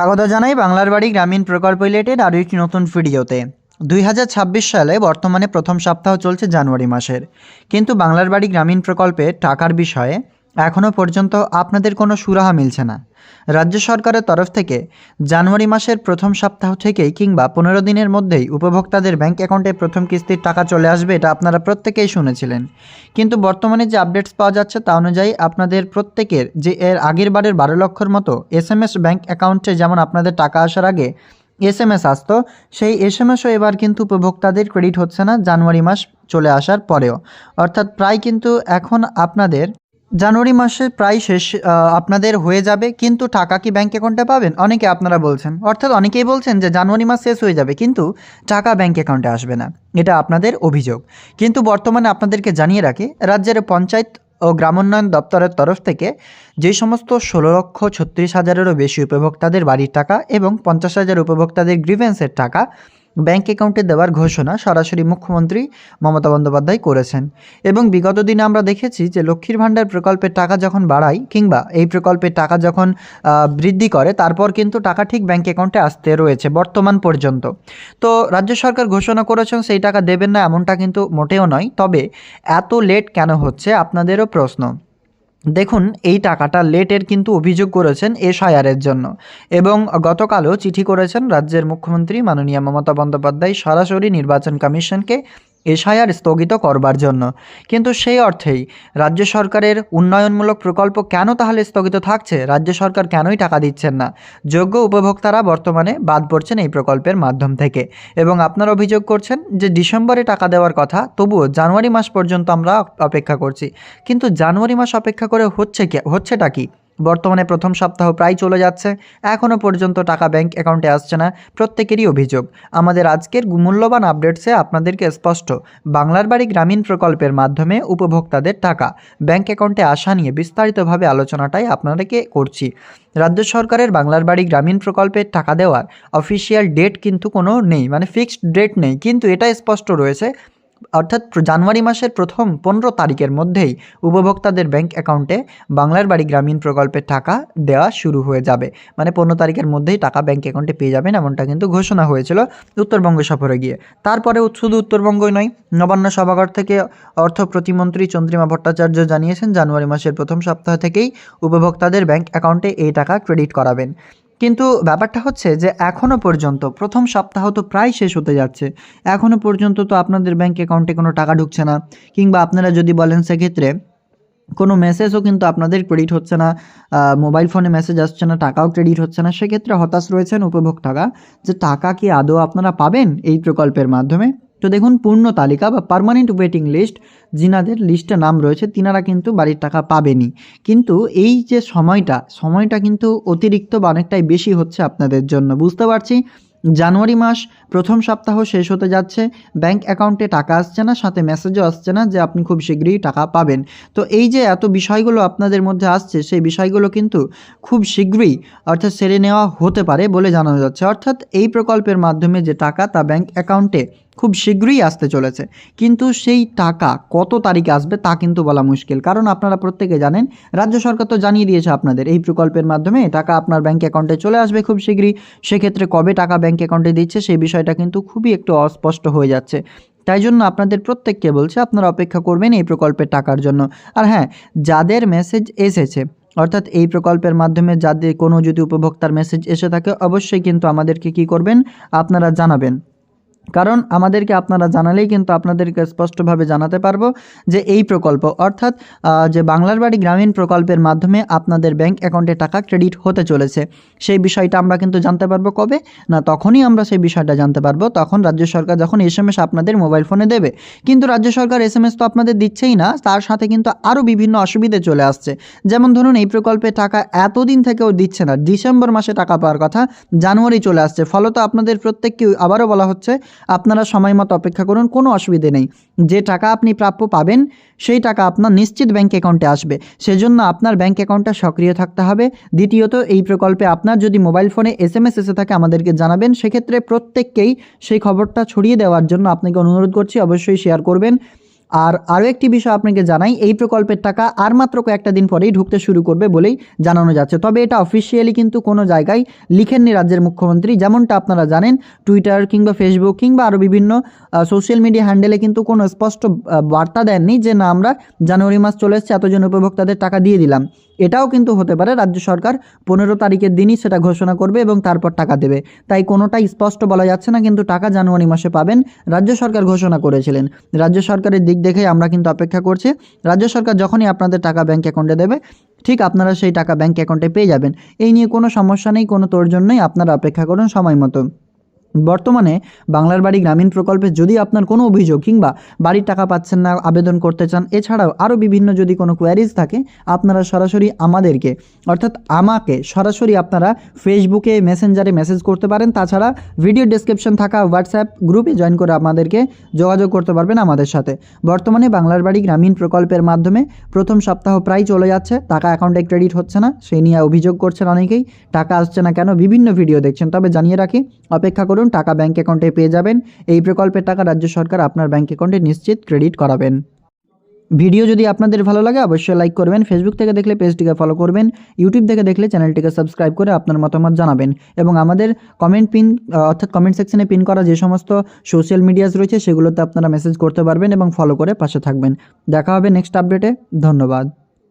স্বাগত জানাই বাংলার বাড়ি গ্রামীণ প্রকল্প রিলেটেড আরও একটি নতুন ভিডিওতে। 2026 সালে বর্তমানে প্রথম সপ্তাহ চলছে জানুয়ারি মাসের, কিন্তু বাংলার বাড়ি গ্রামীণ প্রকল্পে টাকার বিষয়ে এখনও পর্যন্ত আপনাদের কোনো সুরাহা মিলছে না। রাজ্য সরকারের তরফ থেকে জানুয়ারি মাসের প্রথম সপ্তাহ থেকেই কিংবা 15 দিনের মধ্যেই উপভোক্তাদের ব্যাংক অ্যাকাউন্টে প্রথম কিস্তির টাকা চলে আসবে, এটা আপনারা প্রত্যেকেই শুনেছিলেন। কিন্তু বর্তমানে যে আপডেটস পাওয়া যাচ্ছে তা অনুযায়ী আপনাদের প্রত্যেকের যে এর আগের বারের 12 লক্ষর মতো SMS ব্যাংক অ্যাকাউন্টে যেমন আপনাদের টাকা আসার আগে SMS আসতো, সেই SMSও এবার কিন্তু উপভোক্তাদের ক্রেডিট হচ্ছে না জানুয়ারি মাস চলে আসার পরেও। অর্থাৎ প্রায় কিন্তু এখন আপনাদের জানুয়ারি মাসে প্রায় শেষ আপনাদের হয়ে যাবে, কিন্তু টাকা কি ব্যাংক অ্যাকাউন্টে পাবেন? অনেকে আপনারা বলছেন, অর্থাৎ অনেকেই বলছেন যে জানুয়ারি মাস শেষ হয়ে যাবে কিন্তু টাকা ব্যাংক অ্যাকাউন্টে আসবে না, এটা আপনাদের অভিযোগ। কিন্তু বর্তমানে আপনাদেরকে জানিয়ে রাখি, রাজ্যের পঞ্চায়েত ও গ্রামোন্নয়ন দপ্তরের তরফ থেকে যে সমস্ত 16,36,000-এরও বেশি উপভোক্তাদের বাড়ির টাকা এবং 50,000 উপভোক্তাদের গ্রিভেন্সের টাকা ব্যাংক অ্যাকাউন্টে দেওয়ার ঘোষণা সরাসরি মুখ্যমন্ত্রী মমতা বন্দ্যোপাধ্যায় করেছেন। এবং বিগত দিনে আমরা দেখেছি যে লক্ষ্মীর ভাণ্ডার প্রকল্পের টাকা যখন বাড়ায় কিংবা এই প্রকল্পের টাকা যখন বৃদ্ধি করে, তারপর কিন্তু টাকা ঠিক ব্যাংক অ্যাকাউন্টে আসতে রয়েছে বর্তমান পর্যন্ত। তো রাজ্য সরকার ঘোষণা করেছেন সেই টাকা দেবেন না, এমনটা কিন্তু মোটেও নয়। তবে এত লেট কেন হচ্ছে আপনাদেরও প্রশ্ন। দেখুন, এই টাকাটা লেটের কিন্তু অভিযোগ করেছেন এসআইআরের জন্য, এবং গতকালও চিঠি করেছেন রাজ্যের মুখ্যমন্ত্রী মাননীয় মমতা বন্দ্যোপাধ্যায় সরাসরি নির্বাচন কমিশনকে এসআইআর স্থগিত করবার জন্য। কিন্তু সেই অর্থেই রাজ্য সরকারের উন্নয়নমূলক প্রকল্প কেন তাহলে স্থগিত থাকছে? রাজ্য সরকার কেনই টাকা দিচ্ছেন না? যোগ্য উপভোক্তারা বর্তমানে বাদ পড়ছেন এই প্রকল্পের মাধ্যম থেকে, এবং আপনারা অভিযোগ করছেন যে ডিসেম্বরে টাকা দেওয়ার কথা, তবুও জানুয়ারি মাস পর্যন্ত আমরা অপেক্ষা করছি। কিন্তু জানুয়ারি মাস অপেক্ষা করে হচ্ছেটা কি? বর্তমানে প্রথম সপ্তাহ প্রায় চলে যাচ্ছে, এখনও পর্যন্ত টাকা ব্যাংক অ্যাকাউন্টে আসছে না, প্রত্যেকেরই অভিযোগ। আমাদের আজকের মূল্যবান আপডেটসে আপনাদেরকে স্পষ্ট বাংলার বাড়ি গ্রামীণ প্রকল্পের মাধ্যমে উপভোক্তাদের টাকা ব্যাংক অ্যাকাউন্টে আসা নিয়ে বিস্তারিতভাবে আলোচনাটাই আপনাদেরকে করছি। রাজ্য সরকারের বাংলার বাড়ি গ্রামীণ প্রকল্পের টাকা দেওয়ার অফিসিয়াল ডেট কিন্তু কোনো নেই, মানে ফিক্সড ডেট নেই, কিন্তু এটা স্পষ্ট রয়েছে অর্থাৎ জানুয়ারি মাসের প্রথম 15 তারিখের মধ্যেই উপভোক্তাদের ব্যাংক অ্যাকাউন্টে বাংলার বাড়ি গ্রামীণ প্রকল্পের টাকা দেওয়া শুরু হয়ে যাবে। মানে 15 তারিখের মধ্যেই টাকা ব্যাংক অ্যাকাউন্টে পেয়ে যাবেন, এমনটা কিন্তু ঘোষণা হয়েছিল উত্তরবঙ্গ সফরে গিয়ে। তারপরেও শুধু উত্তরবঙ্গই নয়, নবান্ন সভাঘর থেকে অর্থ প্রতিমন্ত্রী চন্দ্রিমা ভট্টাচার্য জানিয়েছেন জানুয়ারি মাসের প্রথম সপ্তাহ থেকেই উপভোক্তাদের ব্যাংক অ্যাকাউন্টে এই টাকা ক্রেডিট করাবেন। কিন্তু ব্যাপারটা হচ্ছে যে এখনও পর্যন্ত প্রথম সপ্তাহ তো প্রায় শেষ হতে যাচ্ছে, এখনও পর্যন্ত তো আপনাদের ব্যাংক অ্যাকাউন্টে কোনো টাকা ঢুকছে না, কিংবা আপনারা যদি বলেন সেক্ষেত্রে কোনো মেসেজও কিন্তু আপনাদের ক্রেডিট হচ্ছে না, মোবাইল ফোনে মেসেজ আসছে না, টাকাও ক্রেডিট হচ্ছে না। সেক্ষেত্রে হতাশ রয়েছেন উপভোক্তারা যে টাকা কি আদৌ আপনারা পাবেন এই প্রকল্পের মাধ্যমে। তো দেখুন, পূর্ণ তালিকা বা পার্মানেন্ট ওয়েটিং লিস্ট যিনাদের লিস্টে নাম রয়েছে তিনারা কিন্তু বাড়ির টাকা পাবেনই। কিন্তু এই যে সময়টা কিন্তু অতিরিক্ত বা অনেকটাই বেশি হচ্ছে আপনাদের জন্য। বুঝতে পারছি জানুয়ারি মাস প্রথম সপ্তাহ শেষ হতে যাচ্ছে, ব্যাংক অ্যাকাউন্টে টাকা আসছে না, সাথে মেসেজও আসছে না যে আপনি খুব শীঘ্রই টাকা পাবেন। তো এই যে এত বিষয়গুলো আপনাদের মধ্যে আসছে, সেই বিষয়গুলো কিন্তু খুব শীঘ্রই অর্থাৎ সেরে নেওয়া হতে পারে বলে জানানো যাচ্ছে। অর্থাৎ এই প্রকল্পের মাধ্যমে যে টাকা তা ব্যাংক অ্যাকাউন্টে খুব শীঘ্রই আসতে চলেছে, কিন্তু সেই টাকা কত তারিখে আসবে তা কিন্তু বলা মুশকিল। কারণ আপনারা প্রত্যেকে জানেন, রাজ্য সরকার তো জানিয়ে দিয়েছে আপনাদের এই প্রকল্পের মাধ্যমে টাকা আপনার ব্যাংক অ্যাকাউন্টে চলে আসবে খুব শীঘ্রই। সেক্ষেত্রে কবে টাকা ব্যাংক অ্যাকাউন্টে দিচ্ছে সেই বিষয়টা কিন্তু খুবই একটু অস্পষ্ট হয়ে যাচ্ছে। তাই জন্য আপনাদের প্রত্যেককে বলছে আপনারা অপেক্ষা করবেন এই প্রকল্পের টাকার জন্য। আর হ্যাঁ, যাদের মেসেজ এসেছে অর্থাৎ এই প্রকল্পের মাধ্যমে যাদের কোনো যদি উপভোক্তার মেসেজ এসে থাকে, অবশ্যই কিন্তু আমাদেরকে কি করবেন, আপনারা জানাবেন। কারণ আমাদেরকে আপনারা জানালেই কিন্তু আপনাদেরকে স্পষ্টভাবে জানাতে পারবো যে এই প্রকল্প অর্থাৎ যে বাংলার বাড়ি গ্রামীণ প্রকল্পের মাধ্যমে আপনাদের ব্যাংক অ্যাকাউন্টে টাকা ক্রেডিট হতে চলেছে। সেই বিষয়টা আমরা কিন্তু জানতে পারবো কবে না, তখনই আমরা সেই বিষয়টা জানতে পারবো তখন রাজ্য সরকার যখন SMS আপনাদের মোবাইল ফোনে দেবে। কিন্তু রাজ্য সরকার SMS তো আপনাদের দিচ্ছেই না, তার সাথে কিন্তু আরও বিভিন্ন অসুবিধে চলে আসছে। যেমন ধরুন, এই প্রকল্পে টাকা এতদিন থেকেও দিচ্ছে না, ডিসেম্বর মাসে টাকা পাওয়ার কথা জানুয়ারি চলে আসছে। ফলত আপনাদের প্রত্যেককে আবারও বলা হচ্ছে আপনারা সময় মতো অপেক্ষা করুন, কোনো অসুবিধে নেই। যে টাকা আপনি প্রাপ্য পাবেন সেই টাকা আপনার নিশ্চিত ব্যাংক অ্যাকাউন্টে আসবে, সেজন্য আপনার ব্যাংক অ্যাকাউন্টটা সক্রিয় থাকতে হবে। দ্বিতীয়ত, এই প্রকল্পে আপনার যদি মোবাইল ফোনে SMS এসে থাকে আমাদেরকে জানাবেন, সেক্ষেত্রে প্রত্যেককেই সেই খবরটা ছড়িয়ে দেওয়ার জন্য আপনাকে অনুরোধ করছি, অবশ্যই শেয়ার করবেন। আর আরও একটি বিষয় আপনাকে জানাই, এই প্রকল্পের টাকা আর মাত্র কয়েকটা দিন পরেই ঢুকতে শুরু করবে বলেই জানানো যাচ্ছে। তবে এটা অফিসিয়ালি কিন্তু কোনো জায়গায় লিখেননি রাজ্যের মুখ্যমন্ত্রী। যেমনটা আপনারা জানেন, টুইটার কিংবা ফেসবুক কিংবা আরও বিভিন্ন সোশ্যাল মিডিয়া হ্যান্ডেলে কিন্তু কোনো স্পষ্ট বার্তা দেননি যে না, আমরা জানুয়ারি মাস চলে এসছে, এতজন উপভোক্তাদের টাকা দিয়ে দিলাম। এটাও কিন্তু হতে পারে রাজ্য সরকার 15 তারিখের দিনই সেটা ঘোষণা করবে এবং তারপর টাকা দেবে। তাই কোনোটাই স্পষ্ট বলা যাচ্ছে না, কিন্তু টাকা জানুয়ারি মাসে পাবেন রাজ্য সরকার ঘোষণা করেছিলেন। রাজ্য সরকারের দিক দেখেই আমরা কিন্তু অপেক্ষা করছি। রাজ্য সরকার যখনই আপনাদের টাকা ব্যাঙ্ক অ্যাকাউন্টে দেবে, ঠিক আপনারা সেই টাকা ব্যাঙ্ক অ্যাকাউন্টে পেয়ে যাবেন। এই নিয়ে কোনো সমস্যা নেই, কোনো তোড়জোড় নেই, আপনারা অপেক্ষা করুন সময় মতো। বর্তমানে বাংলার বাড়ি গ্রামীণ প্রকল্পে যদি আপনার কোনো অভিযোগ কিংবা বাড়ির টাকা পাচ্ছেন না, আবেদন করতে চান, এছাড়াও আরও বিভিন্ন যদি কোনো কোয়ারিজ থাকে, আপনারা সরাসরি আমাদেরকে অর্থাৎ আমাকে সরাসরি আপনারা ফেসবুকে মেসেঞ্জারে মেসেজ করতে পারেন। তাছাড়া ভিডিও ডেসক্রিপশন থাকা হোয়াটসঅ্যাপ গ্রুপে জয়েন করে আমাদেরকে যোগাযোগ করতে পারবেন আমাদের সাথে। বর্তমানে বাংলার বাড়ি গ্রামীণ প্রকল্পের মাধ্যমে প্রথম সপ্তাহ প্রায় চলে যাচ্ছে, টাকা অ্যাকাউন্টে ক্রেডিট হচ্ছে না, সেই নিয়ে অভিযোগ করছেন অনেকেই, টাকা আসছে না কেন, বিভিন্ন ভিডিও দেখছেন। তবে জানিয়ে রাখি, অপেক্ষা করুন, টাকা ব্যাঙ্ক অ্যাকাউন্টে পেয়ে যাবেন। এই প্রকল্পের টাকা রাজ্য সরকার আপনার ব্যাঙ্ক অ্যাকাউন্টে নিশ্চিত ক্রেডিট করাবেন। ভিডিও যদি আপনাদের ভালো লাগে অবশ্যই লাইক করবেন, ফেসবুক থেকে দেখলে পেজটিকে ফলো করবেন, ইউটিউব থেকে দেখলে চ্যানেলটিকে সাবস্ক্রাইব করে আপনার মতামত জানাবেন এবং আমাদের কমেন্ট পিন অর্থাৎ কমেন্ট সেকশনে পিন করা যে সমস্ত সোশ্যাল মিডিয়াস রয়েছে সেগুলোতে আপনারা মেসেজ করতে পারবেন এবং ফলো করে পাশে থাকবেন। দেখা হবে নেক্সট আপডেটে। ধন্যবাদ।